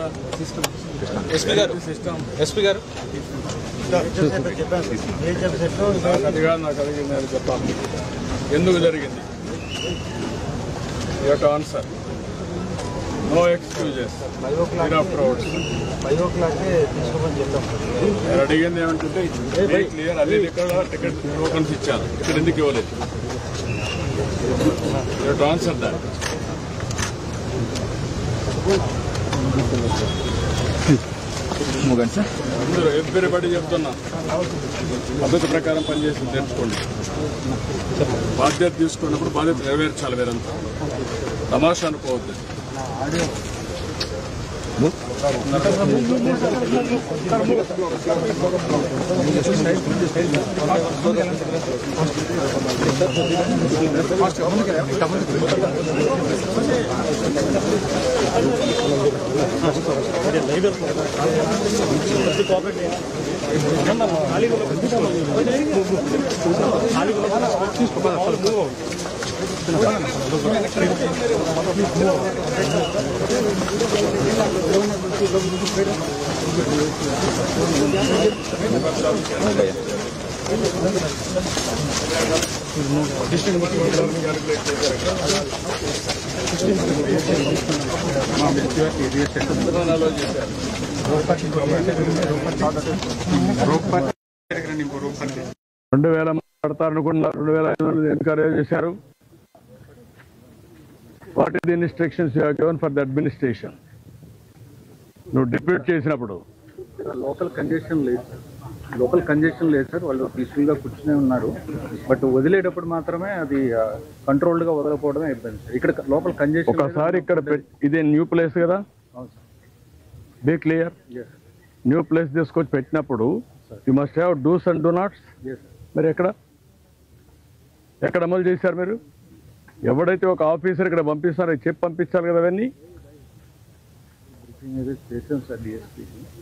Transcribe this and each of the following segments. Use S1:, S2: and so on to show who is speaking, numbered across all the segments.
S1: లేదా? ఎస్పీ గారు అది కాదు నాకు అడిగింది, అది చెప్పాలి. ఎందుకు జరిగింది? You have to answer. No excuses.
S2: 5 o'clock తీసుకోమని చెప్తాం.
S1: నేను అడిగింది ఏమంటుంటే క్లియర్ అన్ని ఇక్కడ టికెట్ టోకన్స్ ఇచ్చాను, ఇక్కడ ఎందుకు ఇవ్వలేదు? You have to answer that. అందరూ ఎవ్రీబడి చెప్తున్నా, పద్ధతి ప్రకారం పనిచేసి నేర్చుకోండి. బాధ్యత తీసుకున్నప్పుడు బాధ్యత నెరవేర్చాలి. వేరంతా తమాషా అనుకోవద్దు. రెండు వేల పడతారనుకున్న 2,500 ఎన్కరేజ్ చేశారు. What is the instructions you have given for the administration? నువ్వు డిప్యూట్ చేసినప్పుడు
S2: లోకల్ కంజెషన్ లేదు సార్. వాళ్ళు పీస్ఫుల్ గా కూర్చునే ఉన్నారు. బట్ వదిలేటప్పుడు మాత్రమే అది కంట్రోల్డ్ గా వదలకపోవడమే ఇబ్బంది సార్. ఇక్కడ లోకల్ కంజెషన్
S1: ఒకసారి ఇక్కడ ఇదే న్యూ ప్లేస్ కదా, బీ క్లియర్. న్యూ ప్లేస్ తీసుకొచ్చి పెట్టినప్పుడు you must have dos and do nots. మరి ఎక్కడ అమలు చేశారు మీరు? ఎవడైతే ఒక ఆఫీసర్ ఇక్కడ పంపిస్తారో చెప్పి పంపించాలి కదా. అవన్నీ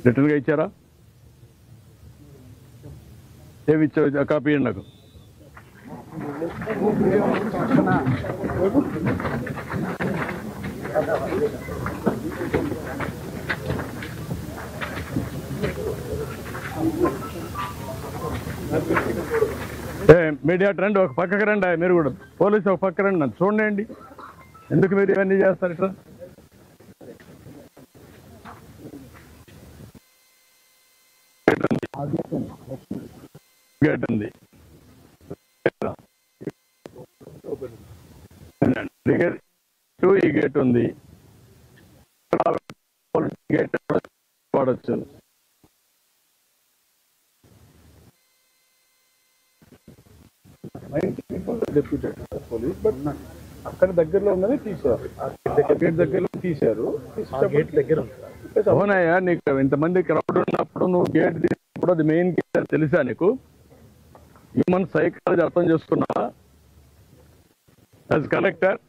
S1: రిటర్న్ గా ఇచ్చారా? ఏమి ఇచ్చారు? కాపీ ఇవ్వండి నాకు. మీడియా రండి, ఒక పక్కకి రండి. మీరు కూడా పోలీసు ఒక పక్క రండి, నన్ను చూడండి. ఎందుకు మీరు ఇవన్నీ చేస్తారు ఇట్లా? గేట్ ఉంది, ఈ గేట్ ఉంది, గేట్ వాడచ్చు. డెప్యూటెడ్ పోలీస్, బట్ అక్కడ దగ్గరలో ఉందని తీశారు. గేట్ దగ్గరలో తీశారు. అవునయ్యా, నీకు ఇంతమంది క్రౌడ్ ఉన్నప్పుడు నువ్వు గేట్ తీసినప్పుడు అది మెయిన్ గేట్ అని తెలుసా నీకు? హ్యూమన్ సైకాలజీ అర్థం చేసుకున్నావా? యాజ్ కలెక్టర్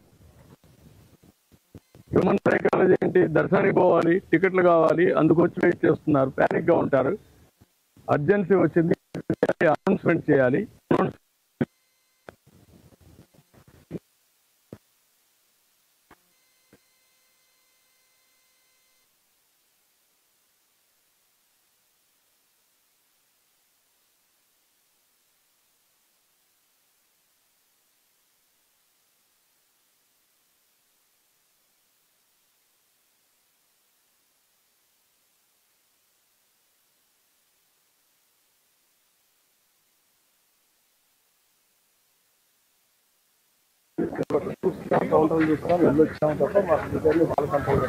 S1: హ్యూమన్ సైకాలజీ ఏంటి? దర్శనానికి పోవాలి, టికెట్లు కావాలి, అందుకు వచ్చి వెయిట్ చేస్తున్నారు, ప్యానిక్ గా ఉంటారు. అర్జెన్సీ వచ్చింది, అనౌన్స్మెంట్ చేయాలి. కౌంటర్ చూస్తున్నాం, వెళ్ళొచ్చాము తప్ప మా స్పీకర్లు వాళ్ళ కంట్రోల్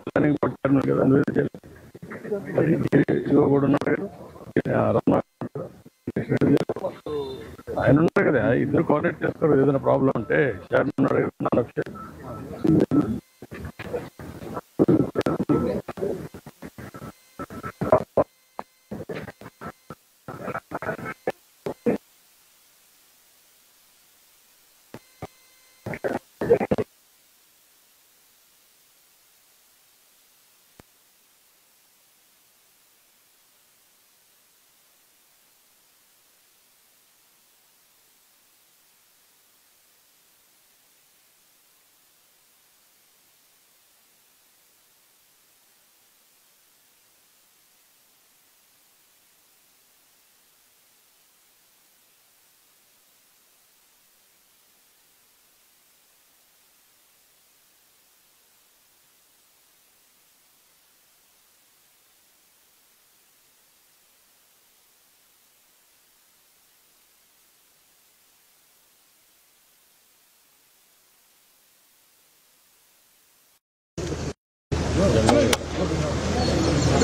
S1: ప్లానింగ్ పట్టారు కదా. కూడా ఉన్నారు, ఆయన ఉన్నారు కదా, ఇద్దరు కోఆర్డినేట్ చేస్తారు. ఏదైనా ప్రాబ్లం ఉంటే చైర్మన్ ఉన్నాడు.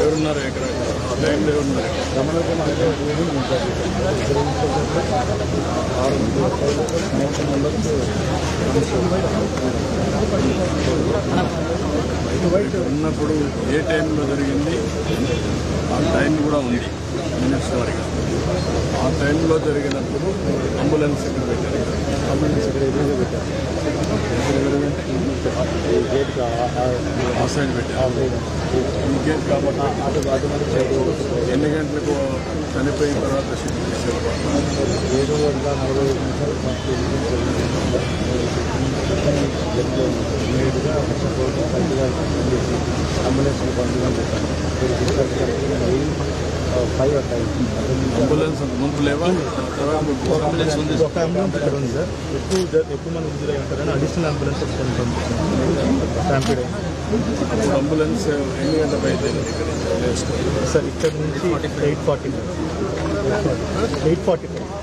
S1: ఎవరున్నారు ఇక్కడ లైన్లో ఎవరున్నారు ఉన్నప్పుడు ఏ టైంలో జరిగింది ఆ టైం కూడా ఉంది మినిట్స్ వరకు. ఆ టైంలో జరిగినప్పుడు అంబులెన్స్ ఇక్కడ పెట్టారు. అంబులెన్స్ ఇక్కడ ఎదురుగా పెట్టారు. ఆ సైడ్ పెట్టారు. ఇంకేం కాబట్టి ఎన్ని గంటలకు చనిపోయిన తర్వాత షిఫ్ట్ చేసేవారు?
S3: 7:40 నేరుగా అంబులెన్స్
S1: అంబులెన్స్ ముందు లేవా?
S3: అంబులెన్స్ ఉంది. ఒక అంబులెన్స్ ఇక్కడ ఉంది సార్. ఎక్కువ మంది ఇంజూరీ ఉంటారని అడిషనల్ అంబులెన్స్ పంపించారు.
S1: అప్పుడు అంబులెన్స్ ఎన్ని గంటలకు అయితే
S3: సార్ ఇక్కడ నుంచి 8:40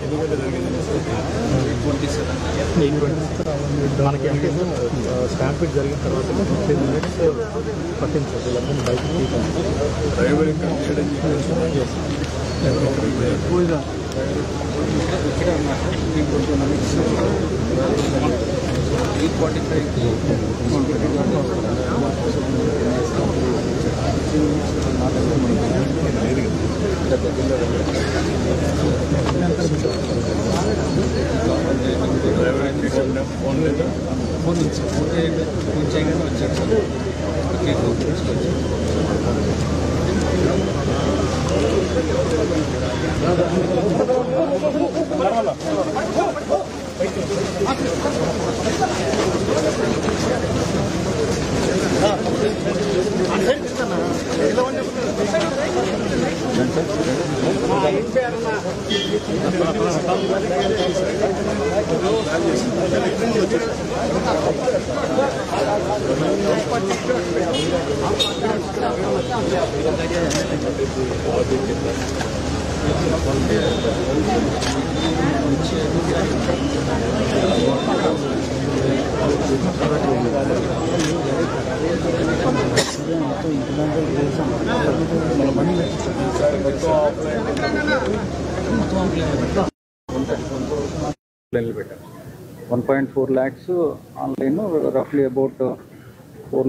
S1: ఎన్ని గంటలు జరిగింది?
S3: 8:20 మనకి అంటే స్టాంపిడ్ జరిగిన తర్వాత 15 minutes పట్టింది సార్. వీళ్ళందరినీ బయటకు తీసాను.
S1: డ్రైవర్ ఇక్కడ చేయడం ఫోన్ లేదా?
S2: ఫోన్ చేయగానే వచ్చాడు సార్. పెట్టారు. 1.4 lakhs ఆన్లైన్, రఫ్లీ about 4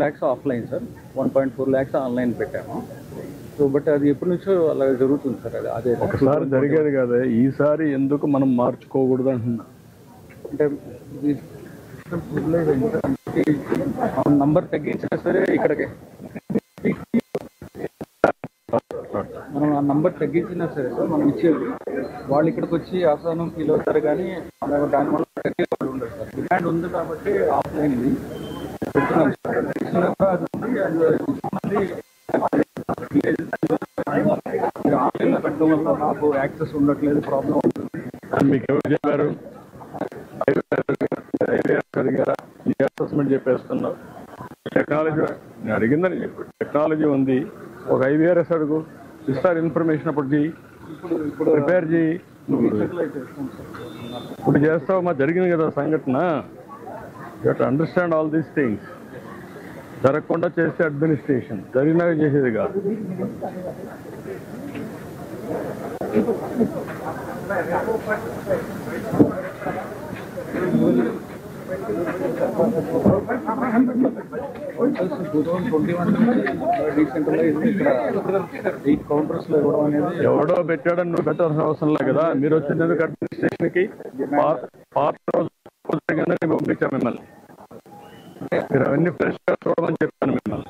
S2: lakhs offline sir. 1.4 lakhs online పెట్టాము. సో బట్ అది ఎప్పటి నుంచో అలా జరుగుతుంది సార్. అదే
S1: ఒకసారి జరిగేది కదా, ఈసారి ఎందుకు మనం మార్చుకోకూడదు అంటున్నా.
S2: అంటే నంబర్ తగ్గించినా సరే ఇక్కడికి మనం ఆ నంబర్ తగ్గించినా సరే సార్ మనం ఇచ్చేది వాళ్ళు ఇక్కడికి వచ్చి ఆసానం ఫీల్ అవుతారు. కానీ దానివల్ల వాళ్ళు ఉండదు సార్. డిమాండ్ ఉంది కాబట్టి ఆఫ్లైన్ పెట్టున్నాం సార్. ఆన్లైన్లో పెట్టడం వల్ల నాకు యాక్సెస్ ఉండట్లేదు, ప్రాబ్లం అవుతుంది.
S1: మీకు ఎవరు చెప్పారు? అసెస్మెంట్ చెప్పేస్తున్నావు. టెక్నాలజీ నేను అడిగిందని చెప్పు. టెక్నాలజీ ఉంది, ఒక IVRS అడుగు, ఇస్తారు ఇన్ఫర్మేషన్. అప్పుడు చెయ్యి, ఇప్పుడు ప్రిపేర్ చేయి. ఇప్పుడు చేస్తావు. మా జరిగింది కదా సంఘటన. You have to understand all these things. జరగకుండా చేస్తే అడ్మినిస్ట్రేషన్, జరిగినాక చేసేది కాదు. ఎవడో పెట్టాడని నువ్వు పెట్టాల్సిన అవసరం లేదు కదా. మీరు వచ్చినందుకు అడ్మినిస్ట్రేషన్కి పంపించాం మిమ్మల్ని. మీరు అవన్నీ ఫ్రెష్గా చూడమని చెప్పాను మిమ్మల్ని.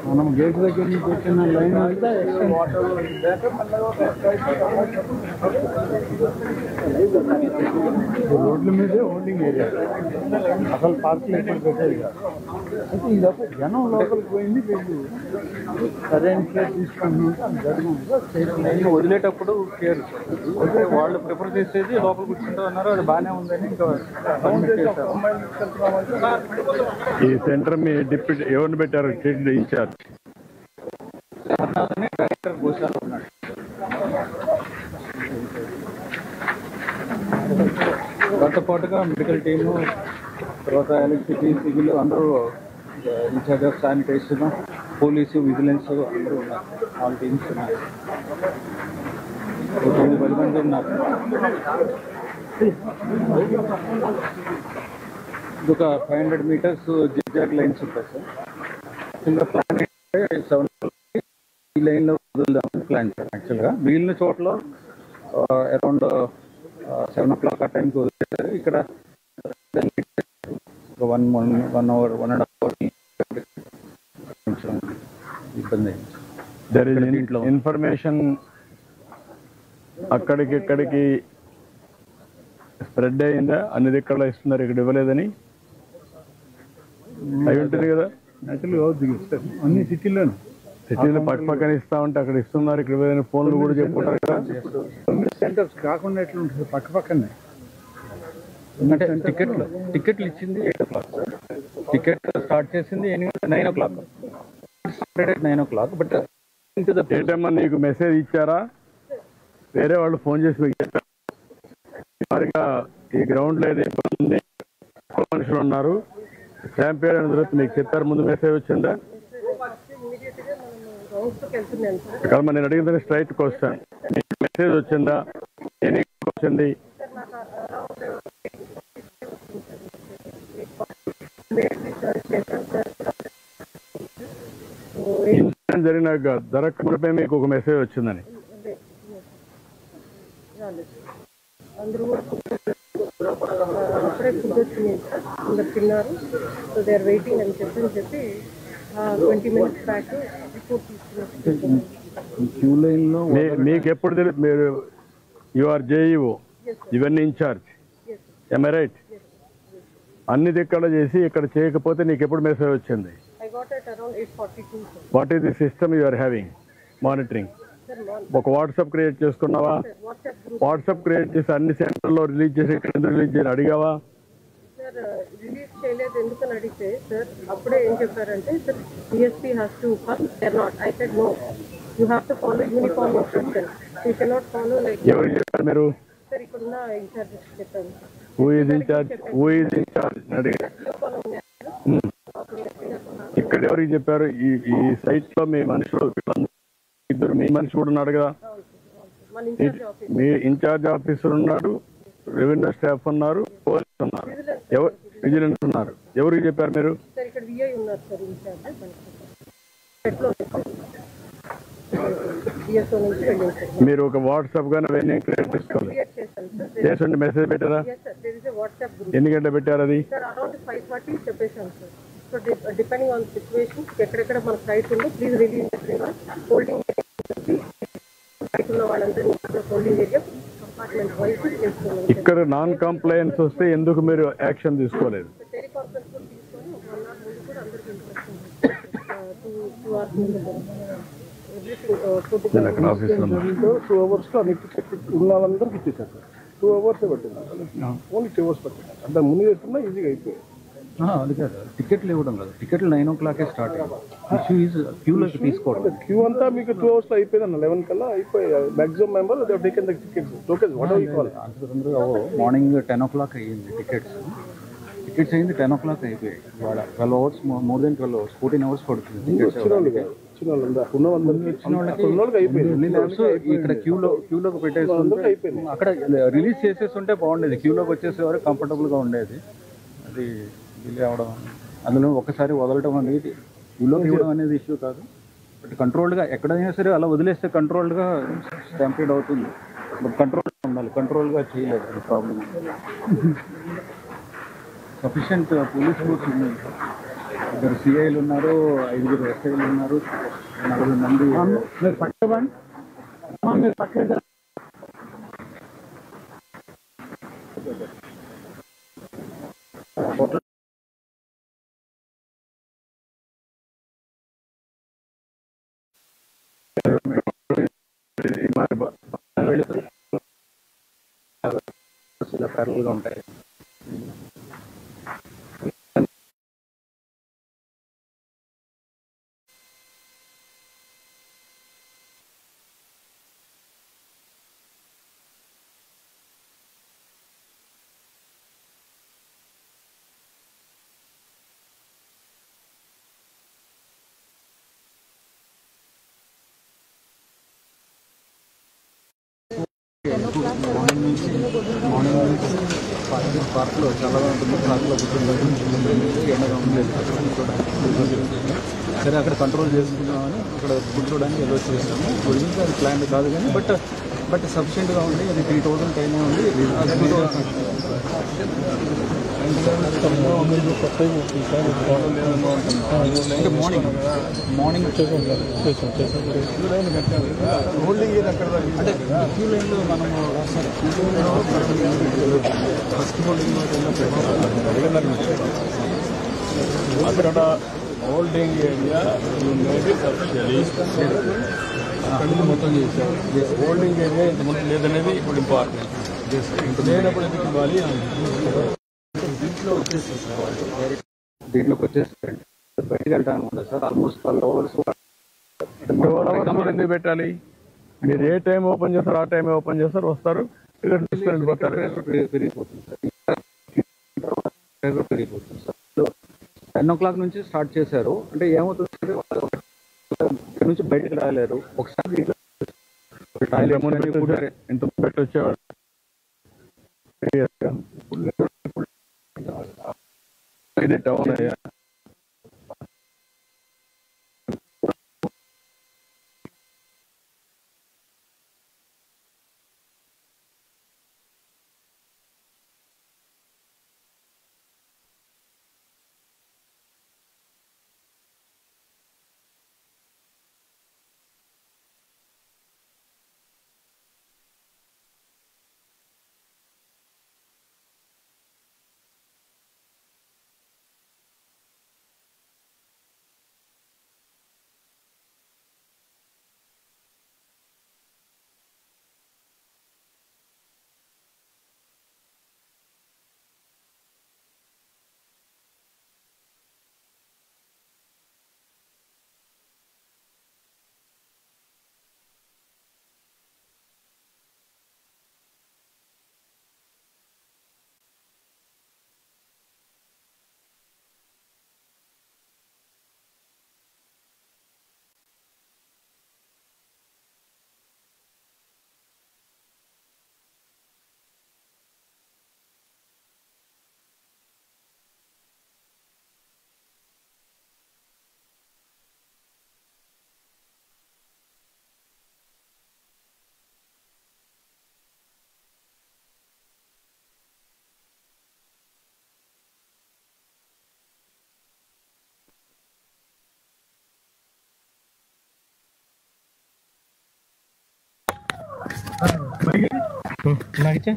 S2: మనం గేట్ దగ్గర నుంచి వచ్చిన లైన్ అంతా రోడ్ల మీదే హోల్డింగ్ ఏరియా, అసలు పార్కులు ఎక్కడ పెట్టేది కాదు. అయితే ఇదొక జనం లోపలికి పోయింది, వీళ్ళు సరైన కేర్ తీసుకుంటున్నారు. వదిలేటప్పుడు కేర్ వాళ్ళు ప్రిఫర్ చేసేది లోపల కూర్చుంటూ ఉన్నారు, అది బాగానే ఉందని ఇంకా
S1: ఈ సెంటర్ మీ డిప్యూటీ ఎవరిని పెట్టారు ఇన్ఛార్జ్?
S2: డైరెక్టర్ గోశాల ఉన్నాడు. దాంతో పాటుగా మెడికల్ టీము, తర్వాత ఎలక్ట్రిసిటీ, సివిల్ అందరూ incharge of sanitation, police, vigilance అందరూ ఉన్నారు. ఆల్ టీమ్స్ ఉన్నారు. 9 మంది ఉన్నారు. ఇదొక 500 మీటర్స్ జిగ్జాగ్ లైన్స్ ఉంటాయి సార్. ఇంకా ప్లాన్ అంటే 7 ఈ లైన్లో వదులుదామని ప్లాన్ సార్. యాక్చువల్గా మిగిలిన చోట్ల అరౌండ్ 7 o'clock ఆ టైంకి వదిలేసారు. ఇక్కడ 1 hour 1.5 hours కొంచెం ఇబ్బంది అయింది.
S1: ఇన్ఫర్మేషన్ అక్కడికి ఇక్కడికి స్ప్రెడ్ అయిందా? అన్ని దిక్కల్లో ఇస్తున్నారు, ఇక్కడ ఇవ్వలేదని అయి ఉంటుంది కదా.
S2: యాక్చువల్గా అన్ని సిటీలో
S1: పక్క పక్కన ఇస్తా ఉంటే అక్కడ ఇస్తున్నారు, ఇక్కడ ఇవ్వలేదని ఫోన్లు కూడా చెప్పుకుంటారు కదా.
S2: సెంటర్స్ కాకుండా ఎట్లా ఉంటుంది? పక్క పక్కనే అంటే టికెట్లు ఇచ్చింది 8 o'clock. టికెట్ స్టార్ట్ చేసింది 9 o'clock. 9 o'clock. బట్
S1: ఏటమ్మా నీకు మెసేజ్ ఇచ్చారా? వేరే వాళ్ళు ఫోన్ చేసి మీకు చెప్పారు మరిగా ఈ గ్రౌండ్ లో ఏదో ఇబ్బంది, మనుషులు ఉన్నారు, స్టాంపేడ్ అయిన తర్వాత మీకు చెప్పారు, ముందు మెసేజ్ వచ్చిందా? కాదు, నేను అడిగిందని స్ట్రైట్ క్వశ్చన్, మీకు మెసేజ్ వచ్చిందా? వచ్చింది ఇన్సిడెంట్ జరిగినాక జరగకపోతే మీకు ఒక మెసేజ్ వచ్చిందని.
S4: అందరూ అప్పుడే ఫుడ్ వచ్చింది, అందరు తిన్నారు. సో దే ఆర్ వెయిటింగ్ అని చెప్పి 20 minutes బ్యాక్ రిపోర్ట్ తీసుకున్నారు.
S2: క్యూ లైన్లో
S1: మీకు ఎప్పుడు తెలియదు? మీరు యూఆర్ జేఈఓ, ఇవన్నీ ఇన్ఛార్జ్, ఎమ్ ఐ రైట్? అన్ని దిక్కడ చేసి ఇక్కడ చేయకపోతే నీకు ఎప్పుడు మెసేజ్ వచ్చింది?
S4: I got it around 8:42.
S1: What is the system you are having monitoring? ఒక వాట్సాప్ క్రియేట్ చేసుకున్నావా? వాట్సాప్ క్రియేట్ చేసి అన్ని సెంటర్లో రిలీజ్ చేసి ఇక్కడ ఎందుకు రిలీజ్ చేసి అడిగావా?
S4: సార్ రిలీజ్ చేయలేదు ఎందుకని అడిగితే సార్ అప్పుడే ఏం చెప్పారంటే sir DSP has to come, they are not. I said no, you have to follow uniform instruction, you cannot follow like.
S1: ఎవరికి చెప్పారు మీరు?
S4: సార్ ఇక్కడున్న ఇన్ఛార్జ్ చెప్పాను.
S1: Who is incharge? Who is incharge అడిగా. ఇక్కడ ఎవరికి చెప్పారు? ఈ సైట్ లో మీ మనుషులు ఇద్దరు, మీ మనిషి కూడా ఉన్నాడు కదా, మీ ఇన్ఛార్జ్ ఆఫీసర్ ఉన్నాడు, రెవెన్యూ స్టాఫ్ ఉన్నారు, పోలీస్ ఉన్నారు, విజిలెన్స్ ఉన్నారు. ఎవరికి చెప్పారు మీరు?
S4: సార్ ఇక్కడ విఐ ఉన్నారు సార్ ఇన్ఛార్జ్.
S1: మీరు ఒక వాట్సాప్ గానే అవన్నీ క్రియేట్ చేసుకోవాలి. చేసండి, మెసేజ్ పెట్టారా? ఎన్ని గంటలు పెట్టారు అది?
S4: అరౌండ్ 5:30 చెప్పేసాం sir. So depending on situation ఎక్కడెక్కడ మన సైట్ ఉందో ప్లీజ్ రిలీజ్ హోల్డింగ్ ఉన్న వాళ్ళందరూ హోల్డింగ్ ఏరియా కంపార్ట్మెంట్ వైజ్ చేస్తున్నాం.
S1: ఇక్కడ నాన్ కంప్లైన్స్ వస్తే ఎందుకు మీరు యాక్షన్ తీసుకోలేదు?
S4: టెలికాన్ఫరెన్స్ కూడా తీసుకొని 1 hour ముందు కూడా అందరికీ ఇన్స్ట్రక్షన్ 2 hours ముందు ఎవ్రీథింగ్
S1: నేను ఆఫీస్లో
S3: 2 hours అన్ని టికెట్ ఉన్న వాళ్ళందరికీ ఇచ్చేసారు సార్. 2 hours పట్టింది, ఓన్లీ 2 hours పట్టింది. అంటే ముందు చేసుకున్నా ఈజీగా అయిపోయింది.
S2: అది కాదు, టికెట్లు ఇవ్వడం కాదు, టికెట్లు 9 o'clock స్టార్ట్ అయ్యాయి. ఇష్యూ ఈజ్ క్యూలోకి తీసుకోవడం.
S3: క్యూ అంతా మీకు 2 hours అయిపోయింది అన్న, 11 కల్లా అయిపోయాయి. Maximum member taken the tickets, tokens what ever you call.
S2: Morning 10 o'clock అయ్యింది టికెట్స్ అయింది, 10 o'clock అయిపోయాయి. ఇవాళ 12 hours, more than 12 hours, 14 hours పడుతుంది. ఇక్కడ క్యూలోకి పెట్టేసి అయిపోయింది. అక్కడ రిలీజ్ చేసేసి ఉంటే బాగుండేది, క్యూలోకి వచ్చేసేవారు కంఫర్టబుల్గా ఉండేది. అది డిలే అవడం అందులో ఒకసారి వదలడం అనేది ఊళ్ళోకి ఇవ్వడం అనేది ఇష్యూ కాదు. బట్ కంట్రోల్డ్గా ఎక్కడైనా సరే అలా వదిలేస్తే కంట్రోల్డ్గా స్టాంపీడ్ అవుతుంది. బట్ కంట్రోల్గా ఉండాలి, కంట్రోల్గా చేయలేదు. అది ప్రాబ్లం. సఫిషియంట్ పోలీస్ ఫోర్స్ ఉంది. 2 సిఐలు ఉన్నారు, 5 ఎస్ఐలు ఉన్నారు, 40 మంది. ఇలా ప్యారల్గా ఉంటాయి. మార్నింగ్ నుంచి పార్క్లో చాలా ఉంటుంది. పార్క్లో కూర్చోడానికి ఎండగా ఉండలేదు. అక్కడ కూర్చోడానికి సరే అక్కడ కంట్రోల్ చేసుకుందామని అక్కడ కూర్చోడానికి ఏదో చేస్తాము. గురించి అది ప్లాన్ కాదు కానీ బట్ సఫిషియెంట్గా ఉంది. అది 3000 టైం ఉంది. అంటే మార్నింగ్ హోల్డింగ్ అంటే క్యూ లైన్లో మనము ఫస్ట్ హోల్డింగ్
S1: అక్కడ హోల్డింగ్ ఏరియా
S2: మొత్తం చేశారు.
S1: హోల్డింగ్ ఏరియా ఇంతకుముందు లేదనేది ఇప్పుడు ఇంపార్టెంట్. లేనప్పుడు ఎందుకు ఇవ్వాలి?
S2: దీంట్లోకి వచ్చేస్తారండి. బయటకు వెళ్తాను కదా సార్. Almost 12 hours.
S1: ఎందుకు పెట్టాలి? మీరు ఏ టైం ఓపెన్ చేస్తారు ఆ టైం ఓపెన్ చేస్తారు, వస్తారు, టికెట్ తీసుకొని పోతారు.
S2: పెరిగిపోతుంది సార్. 10 o'clock నుంచి స్టార్ట్ చేశారు. అంటే ఏమవుతుంది, ఇక్కడ నుంచి బయటకు రాలేరు. ఒకసారి
S1: ఎంత పెట్టి వచ్చేవాడు. ఇది టౌన్ అయ్యా.
S3: నాకు